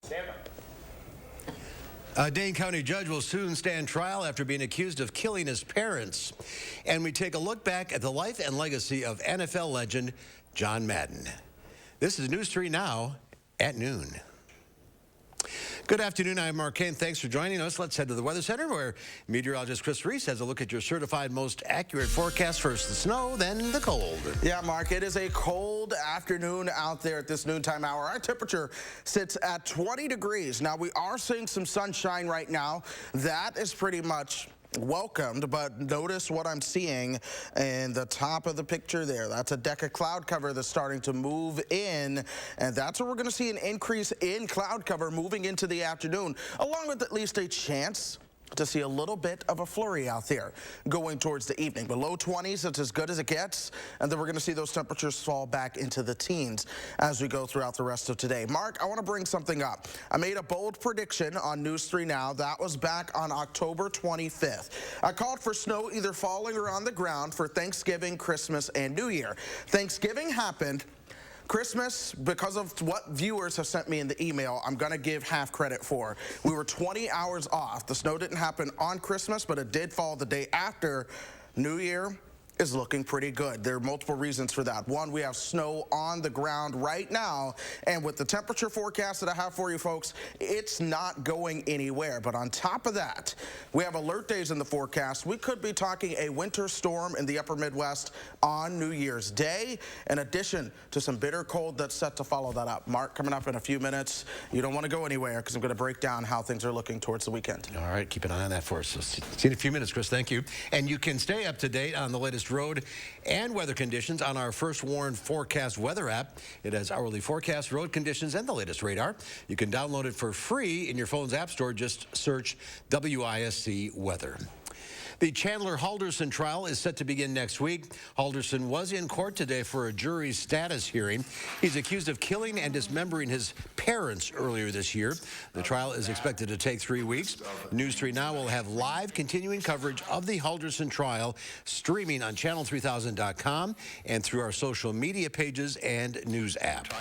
Stand up. A Dane County judge will soon stand trial after being accused of killing his parents. And we take a look back at the life and legacy of NFL legend John Madden. This is News 3 Now at noon. Good afternoon, I'm Mark Kane. Thanks for joining us. Let's head to the Weather Center where meteorologist Chris Reese has a look at your certified most accurate forecast. First the snow, then the cold. Yeah, Mark, it is a cold afternoon out there at this noontime hour. Our temperature sits at 20 degrees. Now, we are seeing some sunshine right now. That is pretty much welcomed, but notice what I'm seeing in the top of the picture there. That's a deck of cloud cover that's starting to move in, and that's where we're going to see an increase in cloud cover moving into the afternoon, along with at least a chance to see a little bit of a flurry out there going towards the evening. The low 20s, it's as good as it gets, and then we're going to see those temperatures fall back into the teens as we go throughout the rest of today. Mark, I want to bring something up. I made a bold prediction on News 3 Now. That was back on October 25th. I called for snow either falling or on the ground for Thanksgiving, Christmas, and New Year. Thanksgiving happened. Christmas, because of what viewers have sent me in the email, I'm going to give half credit for. We were 20 hours off. The snow didn't happen on Christmas, but it did fall the day after. New Year is looking pretty good. There are multiple reasons for that. One, we have snow on the ground right now, and with the temperature forecast that I have for you folks, it's not going anywhere. But on top of that, we have alert days in the forecast. We could be talking a winter storm in the upper Midwest on New Year's Day, in addition to some bitter cold that's set to follow that up. Mark, coming up in a few minutes. You don't want to go anywhere because I'm going to break down how things are looking towards the weekend. All right, keep an eye on that for us. So see you in a few minutes, Chris. Thank you. And you can stay up to date on the latest road and weather conditions on our First Warn Forecast weather app. It has hourly forecast, road conditions, and the latest radar. You can download it for free in your phone's app store. Just search WISC Weather. The Chandler Halderson trial is set to begin next week. Halderson was in court today for a jury status hearing. He's accused of killing and dismembering his parents earlier this year. The trial is expected to take 3 weeks. News 3 Now will have live continuing coverage of the Halderson trial streaming on channel3000.com and through our social media pages and news app.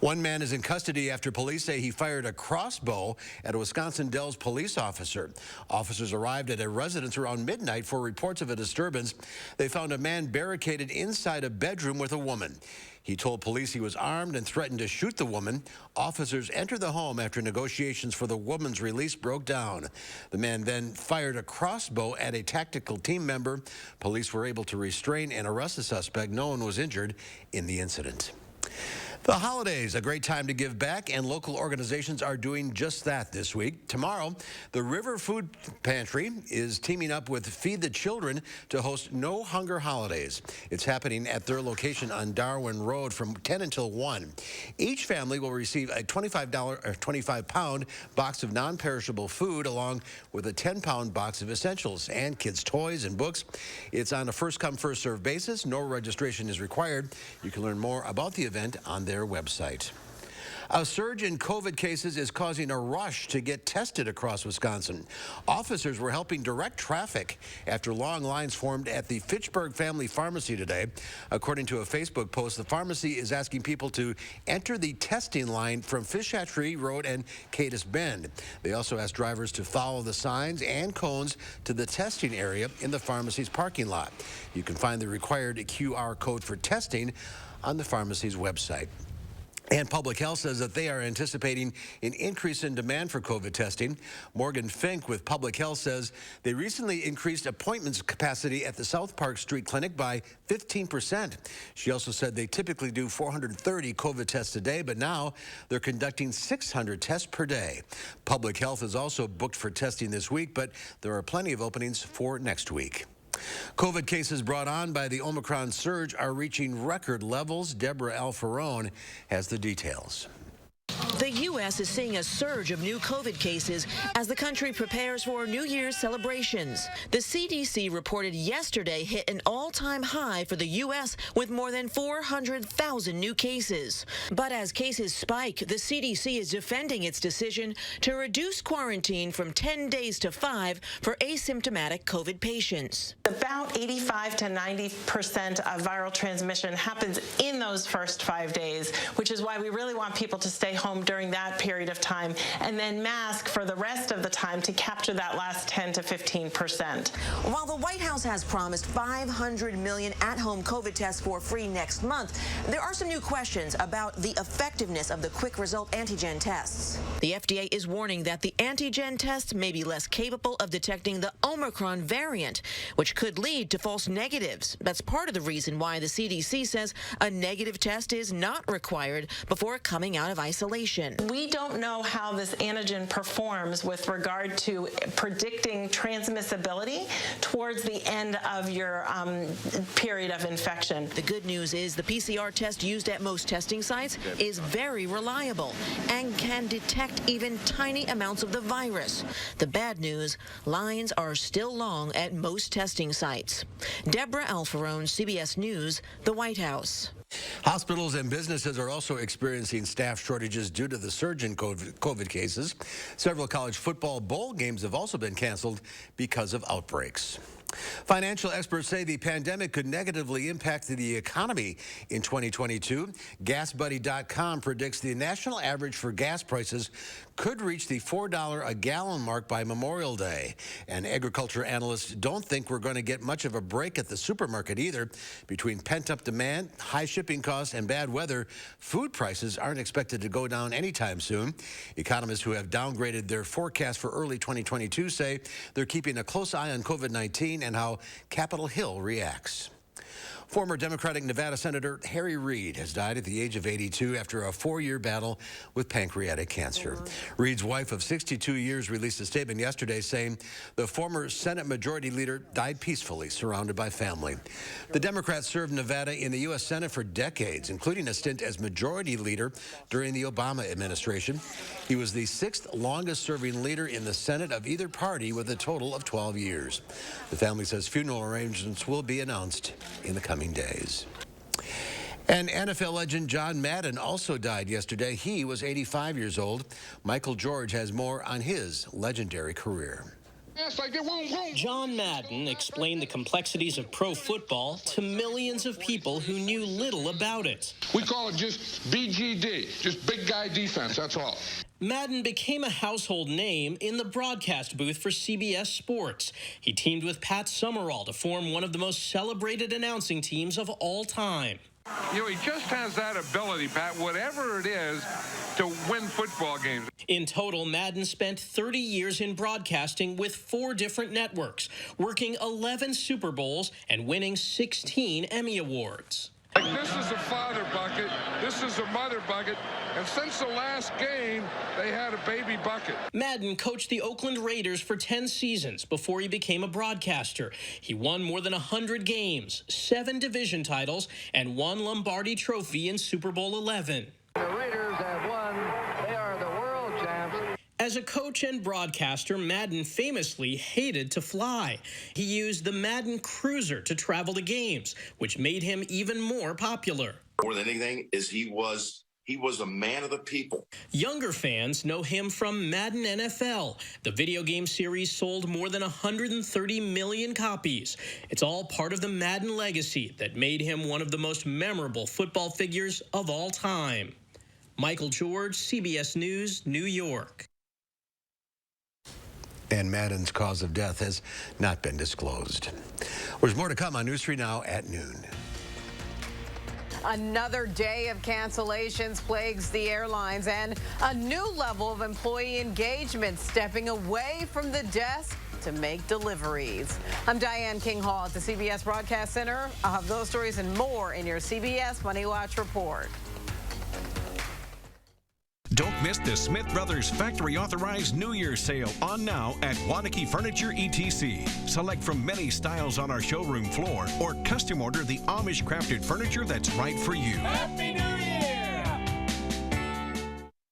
One man is in custody after police say he fired a crossbow at a Wisconsin Dells police officer. Officers arrived at a residence around midnight for reports of a disturbance. They found a man barricaded inside a bedroom with a woman. He told police he was armed and threatened to shoot the woman. Officers entered the home after negotiations for the woman's release broke down. The man then fired a crossbow at a tactical team member. Police were able to restrain and arrest the suspect. No one was injured in the incident. The holidays, a great time to give back, and local organizations are doing just that this week. Tomorrow, the River Food Pantry is teaming up with Feed the Children to host No Hunger Holidays. It's happening at their location on Darwin Road from 10 until 1. Each family will receive a $25-pound box of non-perishable food along with a 10-pound box of essentials and kids' toys and books. It's on a first-come, first-served basis. No registration is required. You can learn more about the event on their website. A surge in COVID cases is causing a rush to get tested across Wisconsin. Officers were helping direct traffic after long lines formed at the Fitchburg Family Pharmacy today. According to a Facebook post, the pharmacy is asking people to enter the testing line from Fish Hatchery Road and Cadiz Bend. They also asked drivers to follow the signs and cones to the testing area in the pharmacy's parking lot. You can find the required QR code for testing on the pharmacy's website. And Public Health says that they are anticipating an increase in demand for COVID testing. Morgan Fink with Public Health says they recently increased appointments capacity at the South Park Street Clinic by 15%. She also said they typically do 430 COVID tests a day, but now they're conducting 600 tests per day. Public Health is also booked for testing this week, but there are plenty of openings for next week. COVID cases brought on by the Omicron surge are reaching record levels. Deborah Alfarone has the details. The U.S. is seeing a surge of new COVID cases as the country prepares for New Year's celebrations. The CDC reported yesterday hit an all-time high for the U.S. with more than 400,000 new cases. But as cases spike, the CDC is defending its decision to reduce quarantine from 10 days to 5 for asymptomatic COVID patients. About 85 to 90% of viral transmission happens in those first 5 days, which is why we really want people to stay home during that period of time, and then mask for the rest of the time to capture that last 10 to 15%. While the White House has promised 500 million at-home COVID tests for free next month, there are some new questions about the effectiveness of the quick result antigen tests. The FDA is warning that the antigen tests may be less capable of detecting the Omicron variant, which could lead to false negatives. That's part of the reason why the CDC says a negative test is not required before coming out of isolation. We don't know how this antigen performs with regard to predicting transmissibility towards the end of your period of infection. The good news is the PCR test used at most testing sites is very reliable and can detect even tiny amounts of the virus. The bad news, lines are still long at most testing sites. Deborah Alfarone, CBS News, the White House. Hospitals and businesses are also experiencing staff shortages due to the surge in COVID cases. Several college football bowl games have also been canceled because of outbreaks. Financial experts say the pandemic could negatively impact the economy in 2022. Gasbuddy.com predicts the national average for gas prices could reach the $4 a gallon mark by Memorial Day. And agriculture analysts don't think we're going to get much of a break at the supermarket either. Between pent-up demand, high shipping costs, and bad weather, food prices aren't expected to go down anytime soon. Economists who have downgraded their forecast for early 2022 say they're keeping a close eye on COVID-19 and how Capitol Hill reacts. Former Democratic Nevada Senator Harry Reid has died at the age of 82 after a 4-year battle with pancreatic cancer. Reid's wife of 62 years released a statement yesterday saying the former Senate Majority Leader died peacefully, surrounded by family. The Democrat served Nevada in the U.S. Senate for decades, including a stint as Majority Leader during the Obama administration. He was the 6th longest-serving leader in the Senate of either party with a total of 12 years. The family says funeral arrangements will be announced in the coming days. And NFL legend John Madden also died yesterday. He was 85 years old. Michael George has more on his legendary career. John Madden explained the complexities of pro football to millions of people who knew little about it. We call it just BGD, just big guy defense, that's all. Madden became a household name in the broadcast booth for CBS Sports. He teamed with Pat Summerall to form one of the most celebrated announcing teams of all time. You know, he just has that ability, Pat, whatever it is, to win football games. In total, Madden spent 30 years in broadcasting with 4 different networks, working 11 Super Bowls and winning 16 Emmy Awards. Like, this is a father bucket, this is a mother bucket, and since the last game, they had a baby bucket. Madden coached the Oakland Raiders for 10 seasons before he became a broadcaster. He won more than 100 games, 7 division titles, and 1 Lombardi Trophy in Super Bowl XI. The Raiders have won. They are the world champs. As a coach and broadcaster, Madden famously hated to fly. He used the Madden Cruiser to travel to games, which made him even more popular. More than anything is he was a man of the people. Younger fans know him from Madden NFL. The video game series sold more than 130 million copies. It's all part of the Madden legacy that made him one of the most memorable football figures of all time. Michael George, CBS News, New York. And Madden's cause of death has not been disclosed. There's more to come on News 3 Now at noon. Another day of cancellations plagues the airlines, and a new level of employee engagement stepping away from the desk to make deliveries. I'm Diane King Hall at the CBS Broadcast Center. I'll have those stories and more in your CBS Money Watch report. Don't miss the Smith Brothers Factory Authorized New Year's Sale on now at Waunakee Furniture ETC. Select from many styles on our showroom floor or custom order the Amish crafted furniture that's right for you. Happy New Year!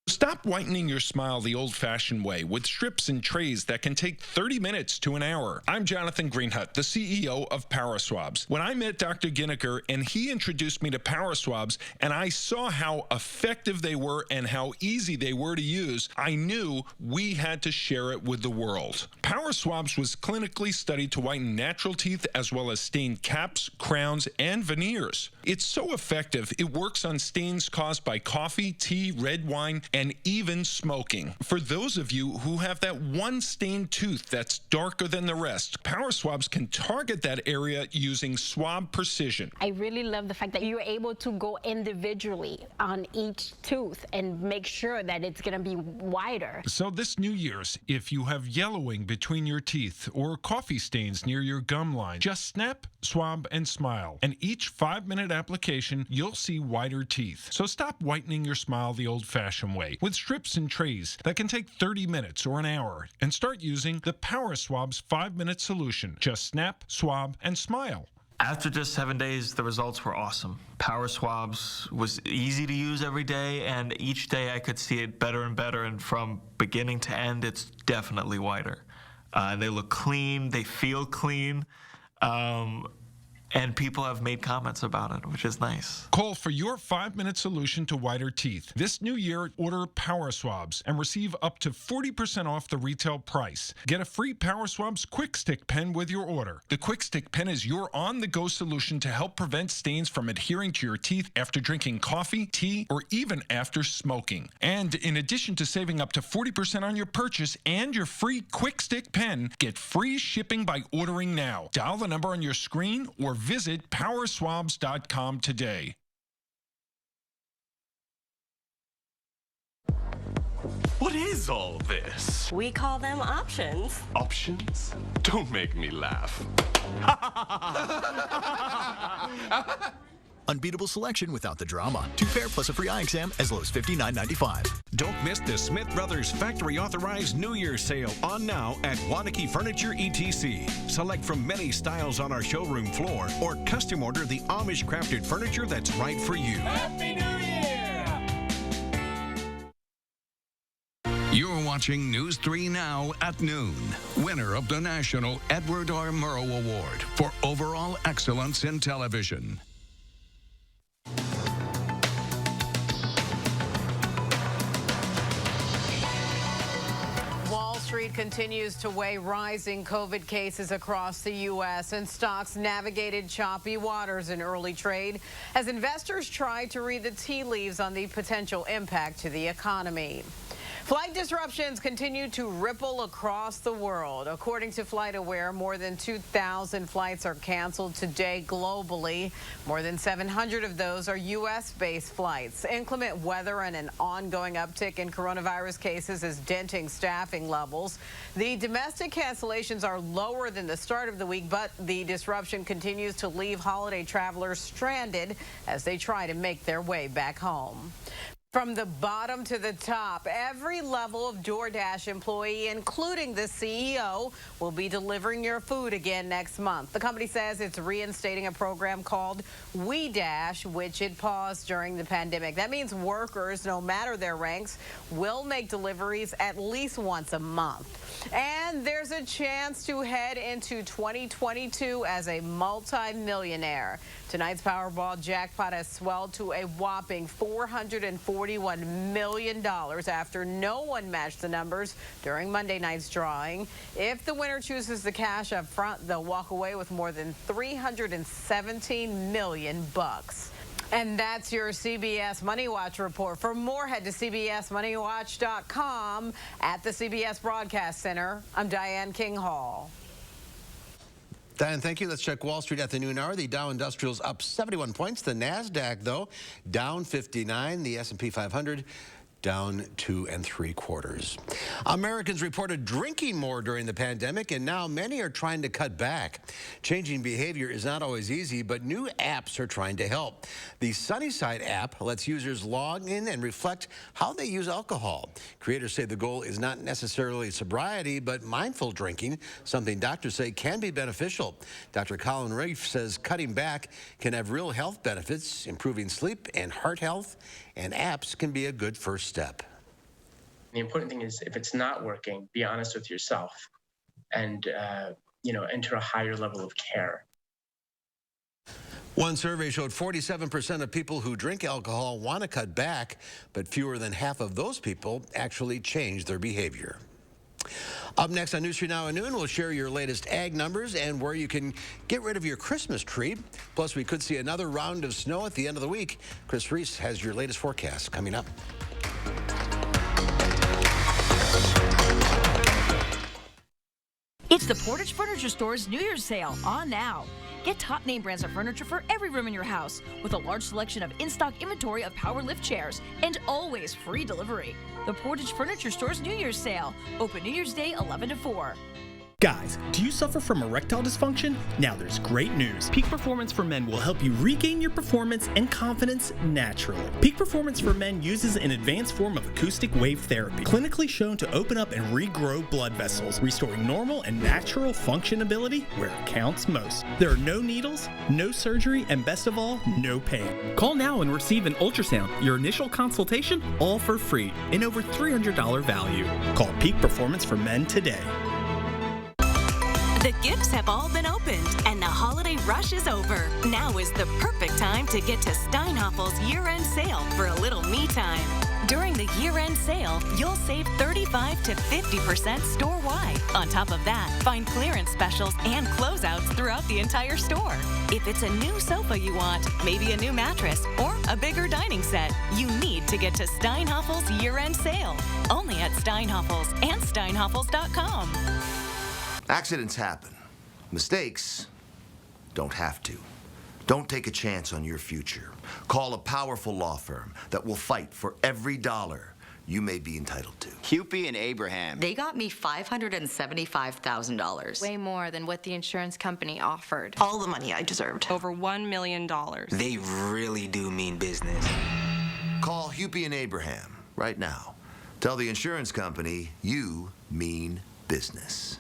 Stop whitening your smile the old-fashioned way with strips and trays that can take 30 minutes to an hour. I'm Jonathan Greenhut, the CEO of PowerSwabs. When I met Dr. Ginniker and he introduced me to PowerSwabs and I saw how effective they were and how easy they were to use, I knew we had to share it with the world. PowerSwabs was clinically studied to whiten natural teeth as well as stain caps, crowns, and veneers. It's so effective, it works on stains caused by coffee, tea, red wine, and even smoking. For those of you who have that one stained tooth that's darker than the rest, Power Swabs can target that area using swab precision. I really love the fact that you're able to go individually on each tooth and make sure that it's going to be wider. So this New Year's, if you have yellowing between your teeth or coffee stains near your gum line, just snap, swab, and smile. And each 5-minute application, you'll see whiter teeth. So stop whitening your smile the old-fashioned way with strips and trays that can take 30 minutes or an hour, and start using the Power Swabs 5-minute solution. Just snap, swab, and smile. After just 7 days, the results were awesome. Power Swabs was easy to use every day, and each day I could see it better and better, and from beginning to end, it's definitely whiter. They look clean, they feel clean, and people have made comments about it, which is nice. Call for your 5-minute solution to whiter teeth. This new year, order Power Swabs and receive up to 40% off the retail price. Get a free Power Swabs Quick Stick pen with your order. The Quick Stick pen is your on-the-go solution to help prevent stains from adhering to your teeth after drinking coffee, tea, or even after smoking. And in addition to saving up to 40% on your purchase and your free Quick Stick pen, get free shipping by ordering now. Dial the number on your screen or visit powerswabs.com today. What is all this? We call them options. Options? Don't make me laugh. Unbeatable selection without the drama. 2-pair plus a free eye exam as low as $59.95. Don't miss the Smith Brothers Factory Authorized New Year's sale on now at Wanakee Furniture ETC. Select from many styles on our showroom floor or custom order the Amish crafted furniture that's right for you. Happy New Year! You're watching News 3 Now at noon. Winner of the National Edward R. Murrow Award for Overall Excellence in Television. Wall Street continues to weigh rising COVID cases across the U.S. and stocks navigated choppy waters in early trade as investors try to read the tea leaves on the potential impact to the economy. Flight disruptions continue to ripple across the world. According to FlightAware, more than 2,000 flights are canceled today globally. More than 700 of those are U.S.-based flights. Inclement weather and an ongoing uptick in coronavirus cases is denting staffing levels. The domestic cancellations are lower than the start of the week, but the disruption continues to leave holiday travelers stranded as they try to make their way back home. From the bottom to the top, every level of DoorDash employee, including the CEO, will be delivering your food again next month. The company says it's reinstating a program called WeDash, which it paused during the pandemic. That means workers, no matter their ranks, will make deliveries at least once a month. And there's a chance to head into 2022 as a multi-millionaire. Tonight's Powerball jackpot has swelled to a whopping $441 million after no one matched the numbers during Monday night's drawing. If the winner chooses the cash up front, they'll walk away with more than $317 million. And that's your CBS Money Watch report. For more, head to CBSMoneyWatch.com. At the CBS Broadcast Center, I'm Diane King Hall. Diane, thank you. Let's check Wall Street at the noon hour. The Dow Industrial's up 71 points. The Nasdaq, though, down 59. The S&P 500 down 2 3/4. Americans reported drinking more during the pandemic, and now many are trying to cut back. Changing behavior is not always easy, but new apps are trying to help. The Sunnyside app lets users log in and reflect how they use alcohol. Creators say the goal is not necessarily sobriety, but mindful drinking, something doctors say can be beneficial. Dr. Colin Reid says cutting back can have real health benefits, improving sleep and heart health, and apps can be a good first step. The important thing is, if it's not working, be honest with yourself and, enter a higher level of care. One survey showed 47% of people who drink alcohol want to cut back, but fewer than half of those people actually change their behavior. Up next on News 3 Now at noon, we'll share your latest ag numbers and where you can get rid of your Christmas tree. Plus, we could see another round of snow at the end of the week. Chris Reese has your latest forecast coming up. It's the Portage Furniture Store's New Year's sale on now. Get top name brands of furniture for every room in your house with a large selection of in-stock inventory of power lift chairs and always free delivery. The Portage Furniture Store's New Year's sale, open New Year's Day 11 to 4. Guys, do you suffer from erectile dysfunction? Now there's great news. Peak Performance for Men will help you regain your performance and confidence naturally. Peak Performance for Men uses an advanced form of acoustic wave therapy, clinically shown to open up and regrow blood vessels, restoring normal and natural functionability where it counts most. There are no needles, no surgery, and best of all, no pain. Call now and receive an ultrasound, your initial consultation, all for free, and over $300 value. Call Peak Performance for Men today. The gifts have all been opened, and the holiday rush is over. Now is the perfect time to get to Steinhoffel's year-end sale for a little me time. During the year-end sale, you'll save 35 to 50% store-wide. On top of that, find clearance specials and closeouts throughout the entire store. If it's a new sofa you want, maybe a new mattress, or a bigger dining set, you need to get to Steinhoffel's year-end sale. Only at Steinhoffel's and steinhoffels.com. Accidents happen. Mistakes don't have to. Don't take a chance on your future. Call a powerful law firm that will fight for every dollar you may be entitled to. Hupy and Abraham. They got me $575,000. Way more than what the insurance company offered. All the money I deserved. Over $1 million. They really do mean business. Call Hupy and Abraham right now. Tell the insurance company you mean business.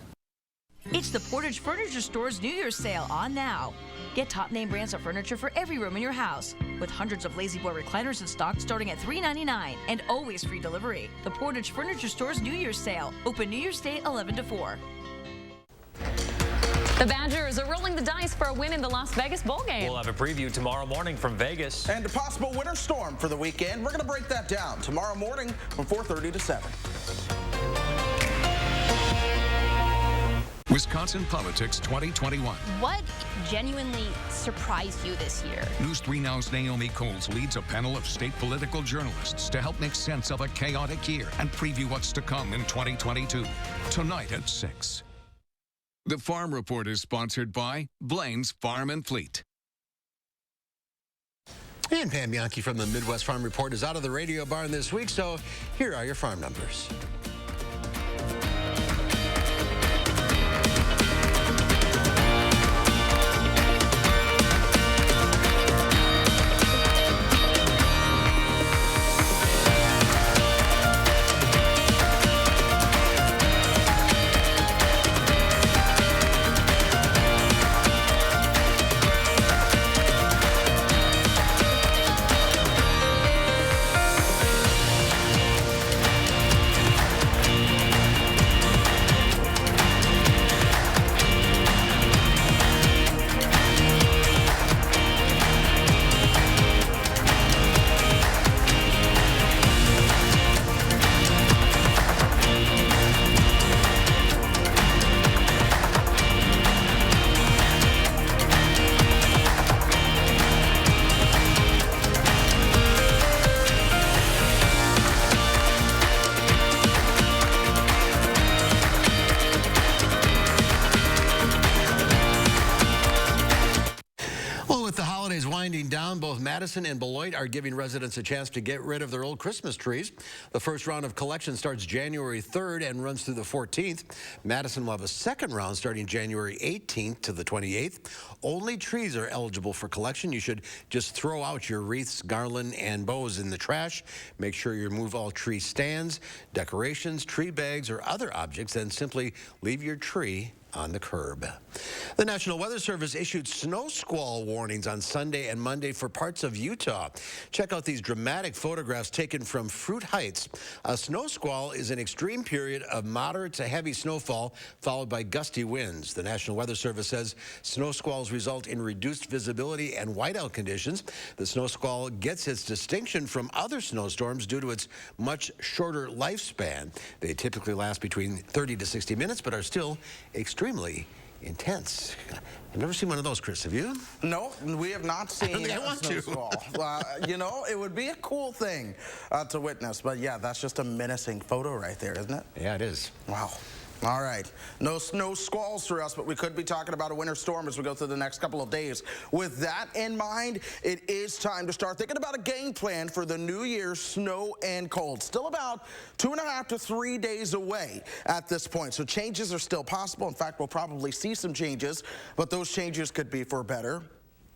It's the Portage Furniture Store's New Year's sale on now. Get top name brands of furniture for every room in your house, with hundreds of Lazy Boy recliners in stock starting at $3.99 and always free delivery. The Portage Furniture Store's New Year's sale, open New Year's Day 11 to 4. The Badgers are rolling the dice for a win in the Las Vegas bowl game. We'll have a preview tomorrow morning from Vegas. And a possible winter storm for the weekend. We're going to break that down tomorrow morning from 4:30 to 7. Wisconsin Politics 2021. What genuinely surprised you this year? News 3 Now's Naomi Coles leads a panel of state political journalists to help make sense of a chaotic year and preview what's to come in 2022. Tonight at 6. The Farm Report is sponsored by Blaine's Farm and Fleet. And Pam Bianchi from the Midwest Farm Report is out of the radio barn this week, so here are your farm numbers. Winding down, both Madison and Beloit are giving residents a chance to get rid of their old Christmas trees. The first round of collection starts January 3rd and runs through the 14th. Madison will have a second round starting January 18th to the 28th. Only trees are eligible for collection. You should just throw out your wreaths, garland, and bows in the trash. Make sure you remove all tree stands, decorations, tree bags, or other objects, and simply leave your tree on the curb. The National Weather Service issued snow squall warnings on Sunday and Monday for parts of Utah. Check out these dramatic photographs taken from Fruit Heights. A snow squall is an extreme period of moderate to heavy snowfall followed by gusty winds. The National Weather Service says snow squalls result in reduced visibility and whiteout conditions. The snow squall gets its distinction from other snowstorms due to its much shorter lifespan. They typically last between 30 to 60 minutes but are still extremely intense. I've never seen one of those, Chris. Have you? No, we have not seen a snow squall. You know, it would be a cool thing to witness. But yeah, that's just a menacing photo right there, isn't it? Yeah, it is. Wow. All right. No squalls for us, but we could be talking about a winter storm as we go through the next couple of days. With that in mind, it is time to start thinking about a game plan for the New Year's snow and cold. Still about 2.5 to 3 days away at this point, so changes are still possible. In fact, we'll probably see some changes, but those changes could be for better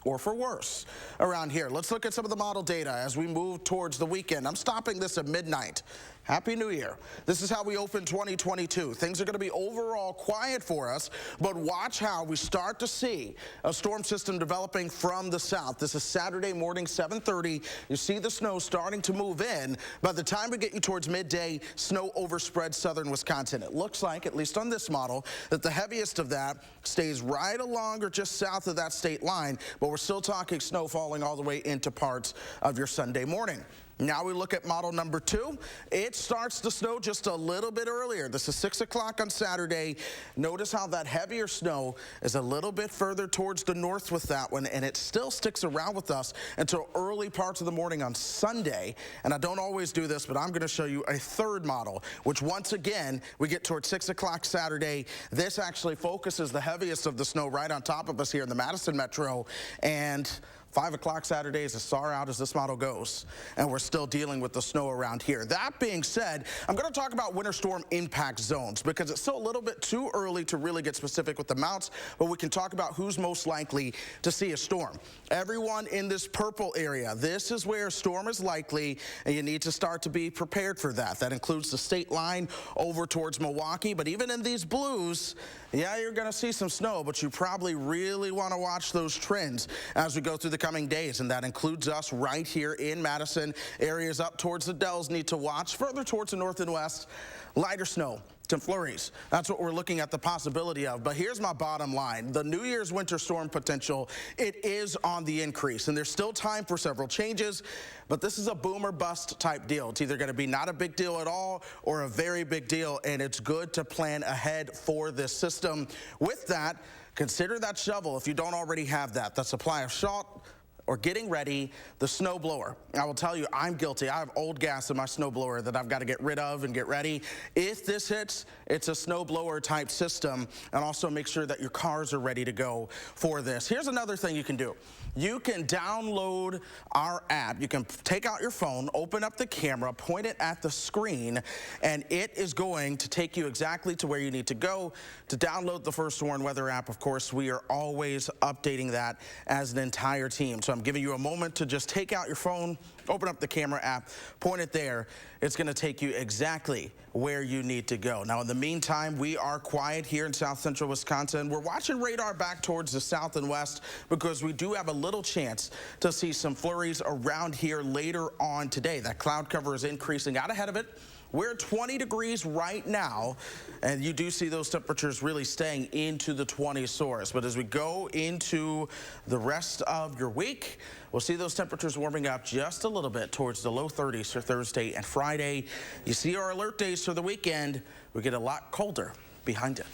or for worse around here. Let's look at some of the model data as we move towards the weekend. I'm stopping this at midnight. Happy New Year. This is how we open 2022. Things are going to be overall quiet for us, but watch how we start to see a storm system developing from the south. This is Saturday morning, 7:30. You see the snow starting to move in. By the time we get you towards midday, snow overspreads southern Wisconsin. It looks like, at least on this model, that the heaviest of that stays right along or just south of that state line, but we're still talking snow falling all the way into parts of your Sunday morning. Now we look at model number 2. It starts to snow just a little bit earlier. This is 6 o'clock on Saturday. Notice how that heavier snow is a little bit further towards the north with that one, and it still sticks around with us until early parts of the morning on Sunday. And I don't always do this, but I'm going to show you a third model, which once again, we get towards 6 o'clock Saturday. This actually focuses the heaviest of the snow right on top of us here in the Madison metro, and 5 o'clock Saturday is as far out as this model goes, and we're still dealing with the snow around here. That being said, I'm going to talk about winter storm impact zones because it's still a little bit too early to really get specific with amounts, but we can talk about who's most likely to see a storm. Everyone in this purple area, this is where a storm is likely, and you need to start to be prepared for that. That includes the state line over towards Milwaukee, but even in these blues, yeah, you're going to see some snow, but you probably really want to watch those trends as we go through the coming days, and that includes us right here in Madison. Areas up towards the Dells need to watch. Further towards the north and west, lighter snow, some flurries. That's what we're looking at the possibility of. But here's my bottom line. The New Year's winter storm potential, it is on the increase, and there's still time for several changes, but this is a boom or bust type deal. It's either going to be not a big deal at all or a very big deal, and it's good to plan ahead for this system. With that, consider that shovel if you don't already have that. The supply of salt, or getting ready, the snow blower. I will tell you, I'm guilty. I have old gas in my snow blower that I've got to get rid of and get ready. If this hits, it's a snow blower type system, and also make sure that your cars are ready to go for this. Here's another thing you can do. You can download our app. You can take out your phone, open up the camera, point it at the screen, and it is going to take you exactly to where you need to go. To download the First Warn Weather app, of course, we are always updating that as an entire team. So I'm giving you a moment to just take out your phone, open up the camera app, point it there. It's going to take you exactly where you need to go. Now, in the meantime, we are quiet here in south central Wisconsin. We're watching radar back towards the south and west because we do have a little chance to see some flurries around here later on today. That cloud cover is increasing out ahead of it. We're at 20 degrees right now, and you do see those temperatures really staying into the 20s source. But as we go into the rest of your week, we'll see those temperatures warming up just a little bit towards the low 30s for Thursday and Friday. You see our alert days for the weekend, we get a lot colder behind it.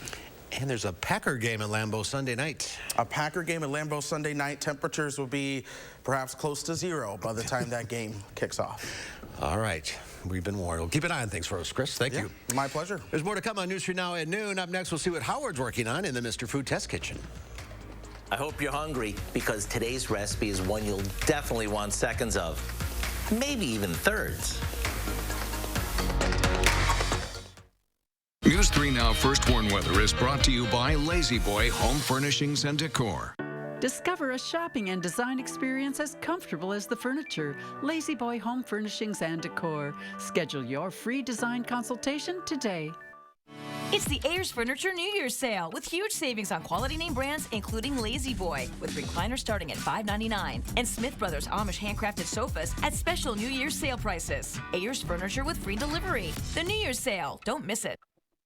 And there's a Packer game at Lambeau Sunday night. A Packer game at Lambeau Sunday night. Temperatures will be perhaps close to 0 by the time that game kicks off. All right. We've been warned. We'll keep an eye on things for us, Chris. Thank you. My pleasure. There's more to come on News 3 Now at noon. Up next, we'll see what Howard's working on in the Mr. Food Test Kitchen. I hope you're hungry because today's recipe is one you'll definitely want seconds of, maybe even thirds. News 3 Now First Warn Weather is brought to you by Lazy Boy Home Furnishings and Decor. Discover a shopping and design experience as comfortable as the furniture. Lazy Boy Home Furnishings and Decor. Schedule your free design consultation today. It's the Ayers Furniture New Year's sale with huge savings on quality name brands, including Lazy Boy, with recliners starting at $5.99, and Smith Brothers Amish handcrafted sofas at special New Year's sale prices. Ayers Furniture with free delivery. The New Year's sale. Don't miss it.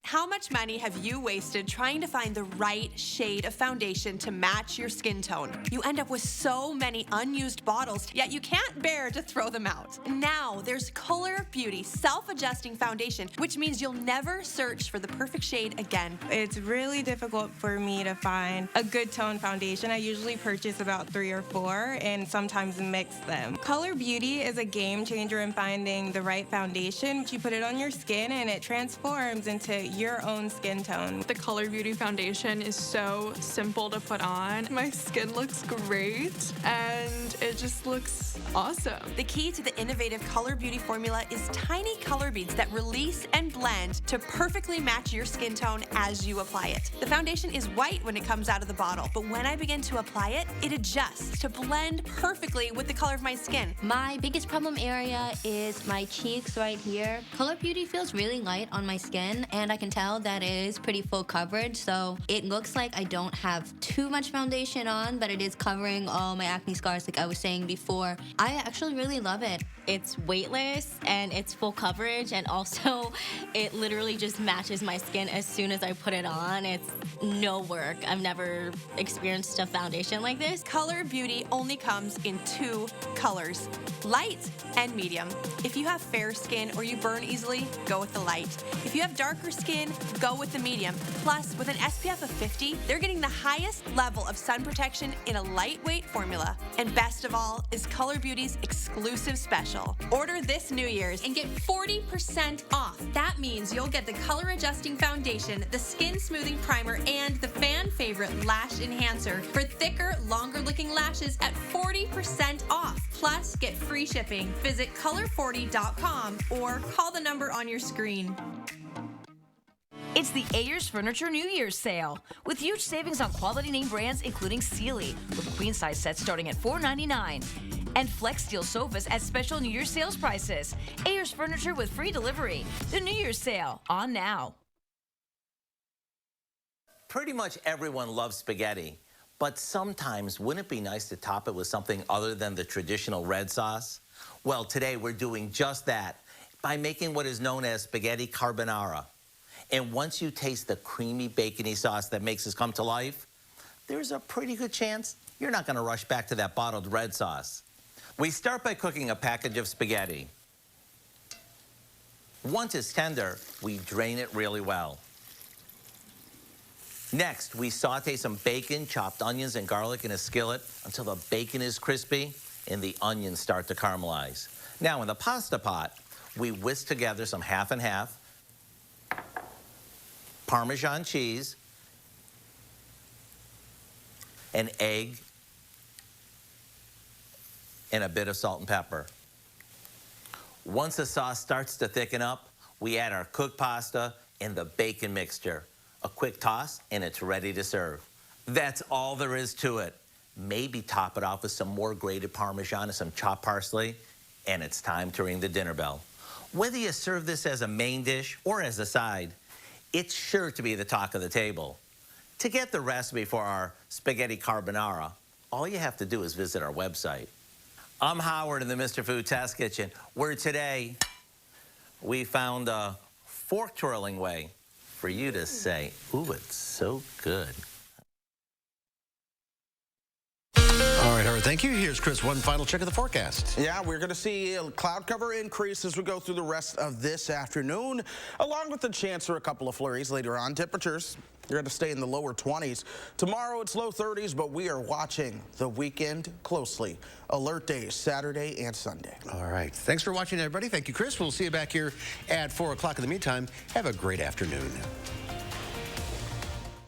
How much money have you wasted trying to find the right shade of foundation to match your skin tone? You end up with so many unused bottles, yet you can't bear to throw them out. Now, there's Color Beauty Self-Adjusting Foundation, which means you'll never search for the perfect shade again. It's really difficult for me to find a good tone foundation. I usually purchase about 3 or 4 and sometimes mix them. Color Beauty is a game changer in finding the right foundation. You put it on your skin and it transforms into your own skin tone. The Color Beauty foundation is so simple to put on. My skin looks great and it just looks awesome. The key to the innovative Color Beauty formula is tiny color beads that release and blend to perfectly match your skin tone as you apply it. The foundation is white when it comes out of the bottle, but when I begin to apply it, it adjusts to blend perfectly with the color of my skin. My biggest problem area is my cheeks right here. Color Beauty feels really light on my skin, and I can tell that it is pretty full coverage, so it looks like I don't have too much foundation on, but it is covering all my acne scars like I was saying before. I actually really love it. It's weightless and it's full coverage, and also it literally just matches my skin as soon as I put it on. It's no work. I've never experienced a foundation like this. Color Beauty only comes in 2 colors, light and medium. If you have fair skin or you burn easily, go with the light. If you have darker skin, go with the medium. Plus, with an SPF of 50, they're getting the highest level of sun protection in a lightweight formula. And best of all is Color Beauty's exclusive special. Order this New Year's and get 40% off. That means you'll get the color adjusting foundation, the skin smoothing primer, and the fan favorite lash enhancer for thicker, longer looking lashes at 40% off. Plus, get free shipping. Visit color40.com or call the number on your screen. It's the Ayers Furniture New Year's sale with huge savings on quality name brands including Sealy with queen size sets starting at $4.99 and Flex Steel sofas at special New Year's sales prices. Ayers Furniture with free delivery. The New Year's sale on now. Pretty much everyone loves spaghetti, but sometimes wouldn't it be nice to top it with something other than the traditional red sauce? Well, today we're doing just that by making what is known as spaghetti carbonara. And once you taste the creamy bacony sauce that makes this come to life, there's a pretty good chance you're not going to rush back to that bottled red sauce. We start by cooking a package of spaghetti. Once it's tender, we drain it really well. Next, we saute some bacon, chopped onions, and garlic in a skillet until the bacon is crispy and the onions start to caramelize. Now, in the pasta pot, we whisk together some half and half Parmesan cheese, an egg, and a bit of salt and pepper. Once the sauce starts to thicken up, we add our cooked pasta and the bacon mixture. A quick toss, and it's ready to serve. That's all there is to it. Maybe top it off with some more grated Parmesan and some chopped parsley, and it's time to ring the dinner bell. Whether you serve this as a main dish or as a side, it's sure to be the talk of the table. To get the recipe for our spaghetti carbonara, all you have to do is visit our website. I'm Howard in the Mr. Food Test Kitchen, where today we found a fork twirling way for you to say, ooh, it's so good. All right, thank you. Here's Chris, one final check of the forecast. Yeah, we're going to see a cloud cover increase as we go through the rest of this afternoon, along with the chance for a couple of flurries later on. Temperatures are going to stay in the lower 20s. Tomorrow it's low 30s, but we are watching the weekend closely. Alert days, Saturday and Sunday. All right. Thanks for watching, everybody. Thank you, Chris. We'll see you back here at 4 o'clock. In the meantime, have a great afternoon.